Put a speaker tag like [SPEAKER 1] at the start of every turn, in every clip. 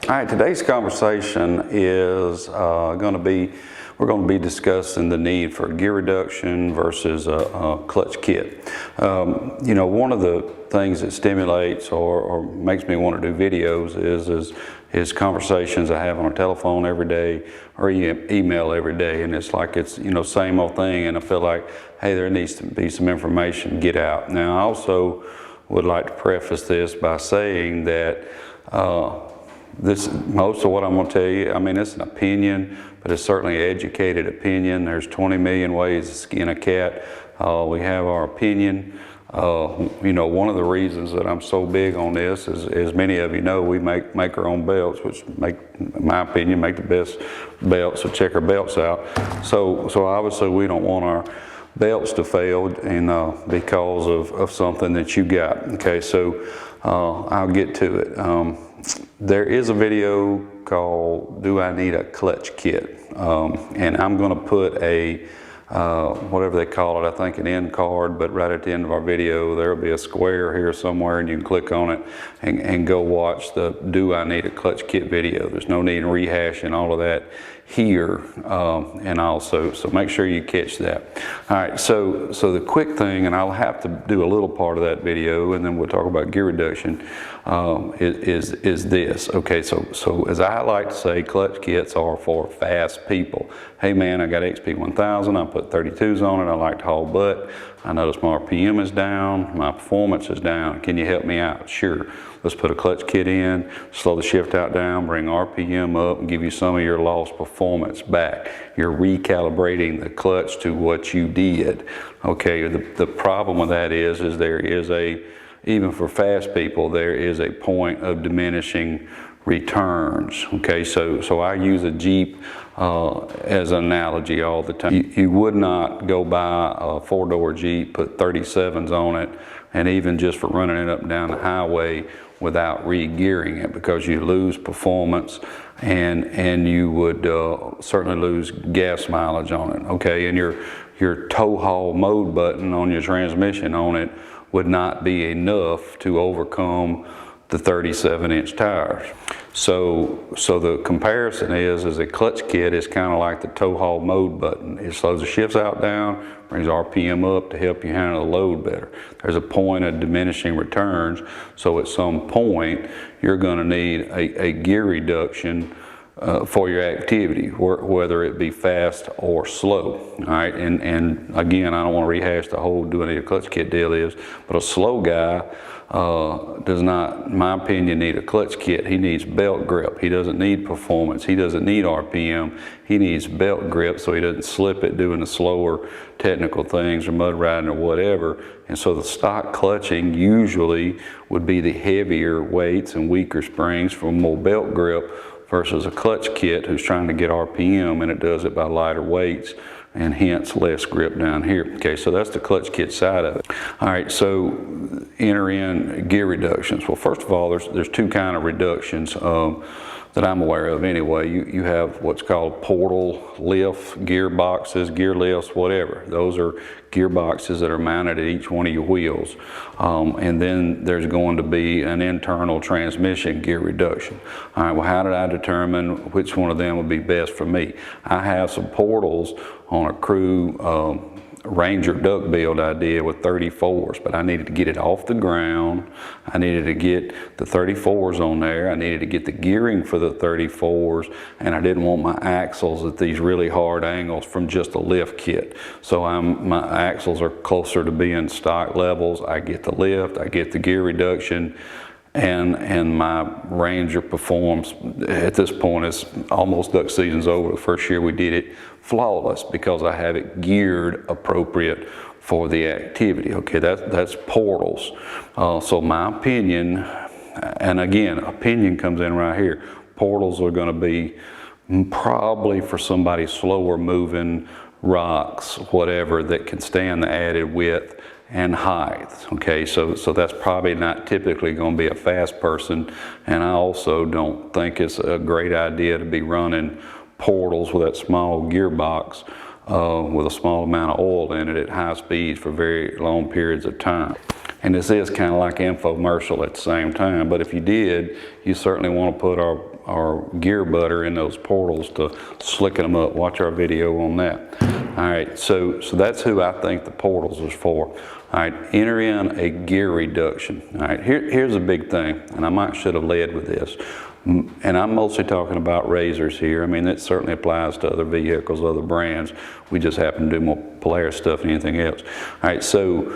[SPEAKER 1] All right, today's conversation is we're going to be discussing the need for gear reduction versus a clutch kit. You know, one of the things that stimulates or makes me want to do videos is conversations I have on a telephone every day or email every day, and it's like it's, you know, same old thing, and I feel like, hey, there needs to be some information to get out. Now, I also would like to preface this by saying that most of what I'm going to tell you, I mean, it's an opinion, but it's certainly an educated opinion. There's 20 million ways to skin a cat. We have our opinion. You know, one of the reasons that I'm so big on this is, as many of you know, we make our own belts, which in my opinion, make the best belts. So check our belts out. So obviously we don't want our belts to fail and because of something that you got. Okay, so I'll get to it. There is a video called "Do I Need a Clutch Kit?" And I'm going to put a whatever they call it, I think an end card, but right at the end of our video there will be a square here somewhere, and you can click on it and go watch the "Do I Need a Clutch Kit" video. There's no need in rehashing all of that here, and also, so make sure you catch that. All right, so the quick thing, and I'll have to do a little part of that video, and then we'll talk about gear reduction, is this. Okay, so as I like to say, clutch kits are for fast people. Hey man, I got XP 1000, I put 32s on it, I like to haul butt, I notice my RPM is down, my performance is down, can you help me out? Sure. Let's put a clutch kit in, slow the shift out down, bring RPM up, and give you some of your lost performance back. You're recalibrating the clutch to what you did. Okay, the problem with that is there is even for fast people, there is a point of diminishing returns. Okay, so I use a Jeep as an analogy all the time. You would not go buy a four-door Jeep, put 37s on it, and even just for running it up and down the highway without re-gearing it, because you lose performance and you would certainly lose gas mileage on it. Okay, and your tow haul mode button on your transmission on it would not be enough to overcome the 37-inch tires. So the comparison is a clutch kit is kind of like the tow haul mode button. It slows the shifts out down, brings RPM up to help you handle the load better. There's a point of diminishing returns, so at some point you're going to need a gear reduction for your activity, whether it be fast or slow. All right, and again, I don't want to rehash the whole "do I need a clutch kit" deal is, but a slow guy does not, in my opinion, need a clutch kit. He needs belt grip. He doesn't need performance. He doesn't need RPM. He needs belt grip so he doesn't slip it doing the slower technical things or mud riding or whatever. And so the stock clutching usually would be the heavier weights and weaker springs for more belt grip versus a clutch kit who's trying to get RPM, and it does it by lighter weights and hence less grip down here. Okay, so that's the clutch kit side of it. All right, so enter in gear reductions. Well, first of all, there's two kind of reductions that I'm aware of anyway. You have what's called portal lift gearboxes, gear lifts, whatever. Those are gearboxes that are mounted at each one of your wheels. And then there's going to be an internal transmission gear reduction. All right, well, how did I determine which one of them would be best for me? I have some portals on a crew Ranger duck build I did with 34s, but I needed to get it off the ground. I needed to get the 34s on there. I needed to get the gearing for the 34s, and I didn't want my axles at these really hard angles from just a lift kit. So my axles are closer to being stock levels. I get the lift, I get the gear reduction, and my Ranger performs. At this point, it's almost duck season's over. The first year we did it, flawless, because I have it geared appropriate for the activity. Okay, that's portals. So my opinion, and again, opinion comes in right here. Portals are going to be probably for somebody slower moving, rocks, whatever, that can stand the added width and height. Okay, so that's probably not typically going to be a fast person, and I also don't think it's a great idea to be running portals with that small gearbox with a small amount of oil in it at high speeds for very long periods of time. And this is kind of like infomercial at the same time, but if you did, you certainly want to put our our gear butter in those portals to slicken them up. Watch our video on that. All right, so that's who I think the portals is for. All right, enter in a gear reduction. All right, here's a big thing, and I should have led with this. And I'm mostly talking about razors here. I mean, it certainly applies to other vehicles, other brands. We just happen to do more Polaris stuff than anything else. All right, so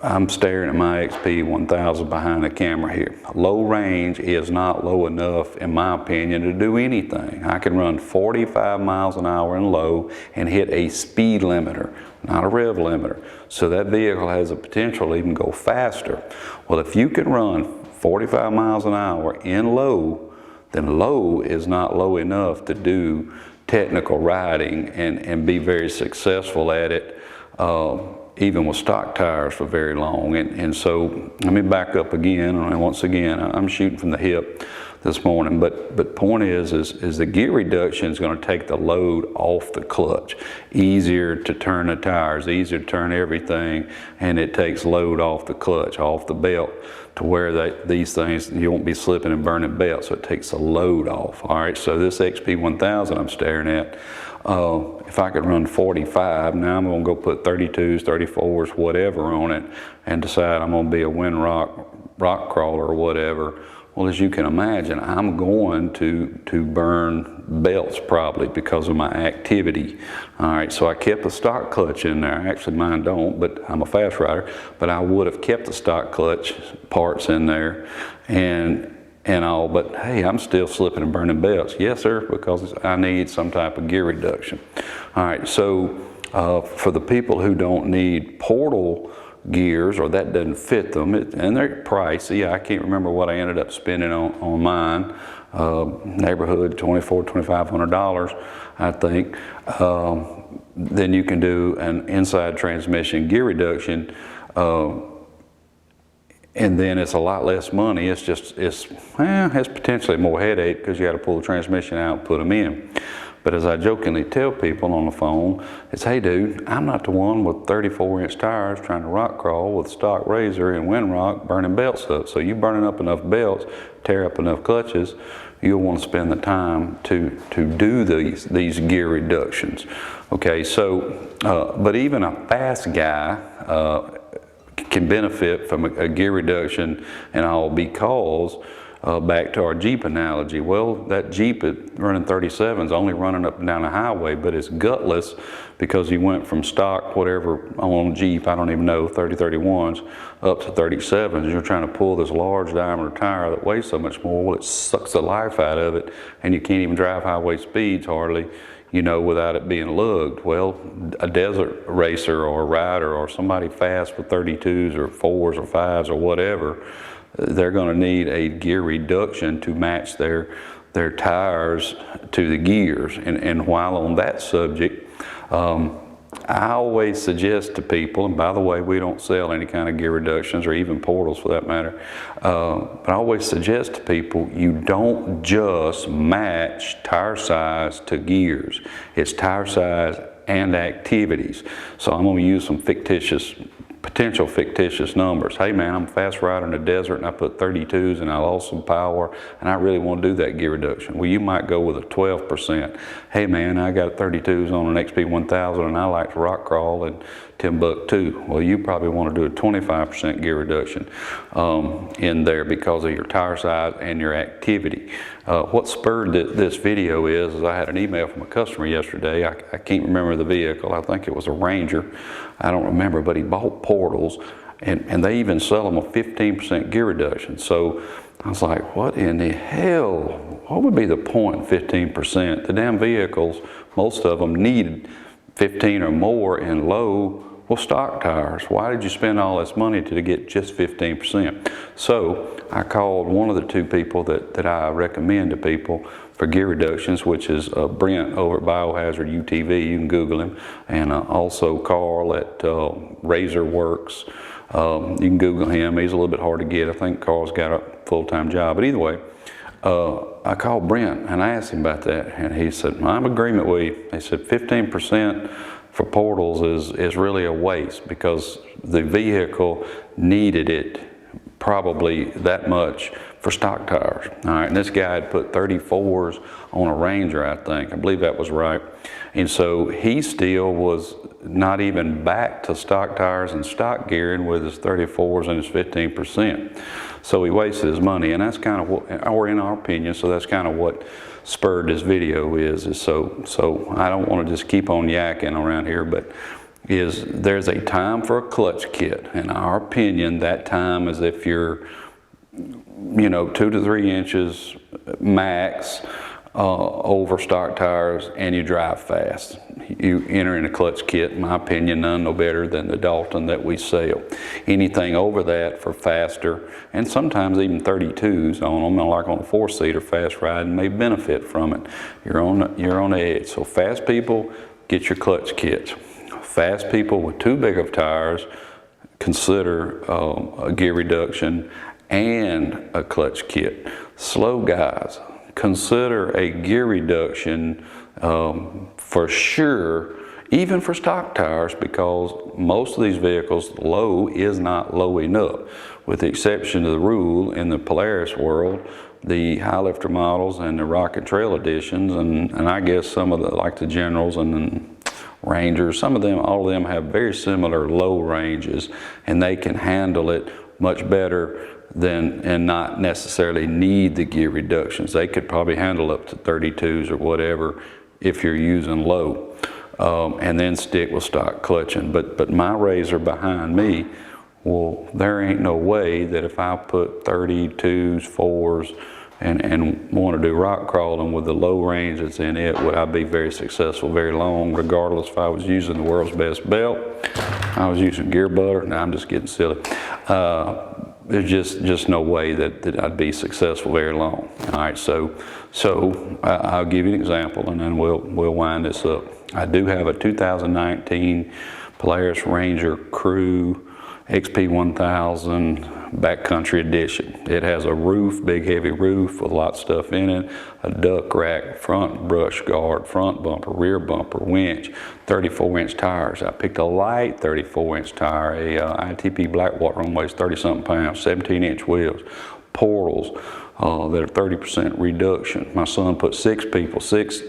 [SPEAKER 1] I'm staring at my XP 1000 behind the camera here. Low range is not low enough, in my opinion, to do anything. I can run 45 miles an hour in low and hit a speed limiter, not a rev limiter. So that vehicle has the potential to even go faster. Well, if you can run 45 miles an hour in low, then low is not low enough to do technical riding and be very successful at it, even with stock tires for very long. And so let me back up again, and once again, I'm shooting from the hip this morning, but point is the gear reduction is going to take the load off the clutch. Easier to turn the tires, easier to turn everything, and it takes load off the clutch, off the belt, to where these things, you won't be slipping and burning belts, so it takes the load off. All right, so this XP 1000 I'm staring at, if I could run 45, now I'm going to go put 32s, 34s, whatever on it, and decide I'm going to be a wind rock crawler or whatever. Well, as you can imagine, I'm going to burn belts probably because of my activity. All right, so I kept the stock clutch in there. Actually, mine don't, but I'm a fast rider. But I would have kept the stock clutch parts in there and all, but hey, I'm still slipping and burning belts. Yes, sir, because I need some type of gear reduction. All right, so for the people who don't need portal gears, or that doesn't fit them, and they're pricey. I can't remember what I ended up spending on mine, neighborhood $2,400–2,500, I think. Then you can do an inside transmission gear reduction, and then it's a lot less money. It's potentially more headache because you got to pull the transmission out and put them in. But as I jokingly tell people on the phone, it's, hey dude, I'm not the one with 34-inch tires trying to rock crawl with stock razor and wind rock burning belts up. So you burning up enough belts, tear up enough clutches, you'll want to spend the time to do these gear reductions. Okay, so, but even a fast guy can benefit from a gear reduction and all, because back to our Jeep analogy. Well, that Jeep running 37 is only running up and down the highway, but it's gutless because he went from stock, whatever, on Jeep, I don't even know, 30-31s, up to 37s. You're trying to pull this large diameter tire that weighs so much more. Well, it sucks the life out of it, and you can't even drive highway speeds hardly, you know, without it being lugged. Well, a desert racer or a rider or somebody fast with 32s or 4s or 5s or whatever, they're going to need a gear reduction to match their tires to the gears. And while on that subject, I always suggest to people, and by the way, we don't sell any kind of gear reductions or even portals for that matter, but I always suggest to people, you don't just match tire size to gears. It's tire size and activities. So I'm going to use some potential fictitious numbers. Hey man, I'm a fast rider in the desert and I put 32s and I lost some power and I really want to do that gear reduction. Well, you might go with a 12%. Hey man, I got 32s on an XP 1000 and I like to rock crawl and Timbuktu. Well, you probably want to do a 25% gear reduction in there because of your tire size and your activity. What spurred this video is I had an email from a customer yesterday. I can't remember the vehicle. I think it was a Ranger. I don't remember, but he bought portals, and they even sell them a 15% gear reduction. So I was like, what in the hell? What would be the point in 15%? The damn vehicles, most of them needed 15 or more in low, well, stock tires. Why did you spend all this money to get just 15%? So I called one of the two people that I recommend to people for gear reductions, which is Brent over at Biohazard UTV. You can Google him. And also Carl at Razorworks. You can Google him. He's a little bit hard to get. I think Carl's got a full-time job. But either way, I called Brent and I asked him about that. And he said, I'm in agreement with you. He said 15% for portals is really a waste because the vehicle needed it probably that much for stock tires. All right, and this guy had put 34s on a Ranger, I think. I believe that was right. And so he still was not even back to stock tires and stock gearing with his 34s and his 15%. So he wasted his money, and that's kind of what, or in our opinion, so that's kind of what spurred this video is so I don't want to just keep on yakking around here, but there's a time for a clutch kit. In our opinion, that time is if you're 2 to 3 inches max over stock tires and you drive fast. You enter in a clutch kit, in my opinion, none no better than the Dalton that we sell. Anything over that for faster, and sometimes even 32s on them, like on a 4-seater fast riding, may benefit from it. You're on the edge. So fast people, get your clutch kits. Fast people with too big of tires, consider a gear reduction and a clutch kit. Slow guys, consider a gear reduction for sure, even for stock tires, because most of these vehicles, low is not low enough. With the exception of the rule in the Polaris world, the high lifter models and the Rocket Trail editions, and I guess some of the, like the Generals and Rangers, some of them, all of them have very similar low ranges, and they can handle it much better than, and not necessarily need the gear reductions. They could probably handle up to 32s or whatever if you're using low, and then stick with stock clutching. But my RZR behind me, well, there ain't no way that if I put 32s, 4s, and want to do rock crawling with the low range that's in it, would I be very successful very long, regardless if I was using the world's best belt, I was using gear butter. Now I'm just getting silly. There's just no way that I'd be successful very long. All right, so I'll give you an example, and then we'll wind this up. I do have a 2019 Polaris Ranger Crew XP1000 Backcountry Edition. It has a roof, big heavy roof with a lot of stuff in it, a duck rack, front brush guard, front bumper, rear bumper, winch, 34-inch tires. I picked a light 34-inch tire, a ITP Blackwater, one weighs 30-something pounds, 17-inch wheels, portals that are 30% reduction. My son put 6 people, 6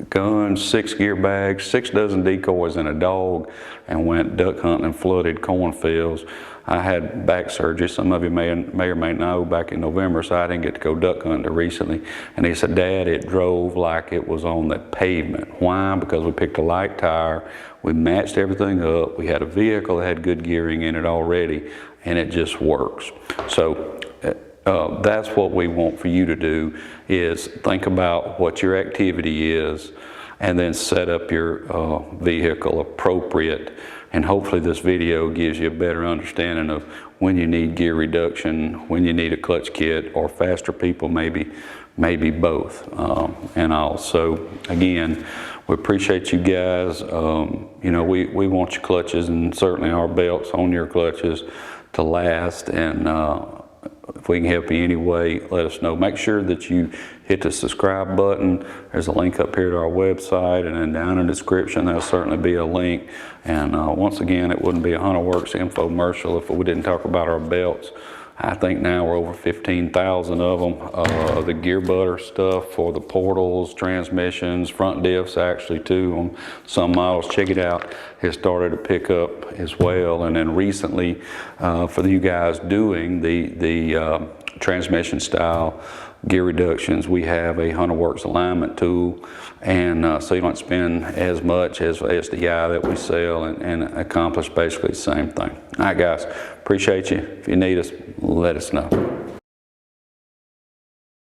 [SPEAKER 1] guns, 6 gear bags, 6 dozen decoys, and a dog, and went duck hunting in flooded cornfields. I had back surgery, some of you may or may know, back in November, so I didn't get to go duck hunting recently. And he said, Dad, it drove like it was on the pavement. Why? Because we picked a light tire, we matched everything up, we had a vehicle that had good gearing in it already, and it just works. So that's what we want for you to do, is think about what your activity is and then set up your vehicle appropriate. And hopefully this video gives you a better understanding of when you need gear reduction, when you need a clutch kit, or faster people maybe both. And also, again, we appreciate you guys. We want your clutches, and certainly our belts on your clutches, to last. And if we can help you any way, let us know. Make sure that you hit the subscribe button. There's a link up here to our website, and then down in the description there'll certainly be a link. And once again, it wouldn't be a Hunterworks infomercial if we didn't talk about our belts. I think now we're over 15,000 of them. The gear butter stuff for the portals, transmissions, front diffs actually too on some models. Check it out. It started to pick up as well. And then recently, for you guys doing the transmission style gear reductions, we have a Hunterworks alignment tool, and so you don't spend as much as the guy that we sell, and accomplish basically the same thing. All right, guys, appreciate you. If you need us, let us know.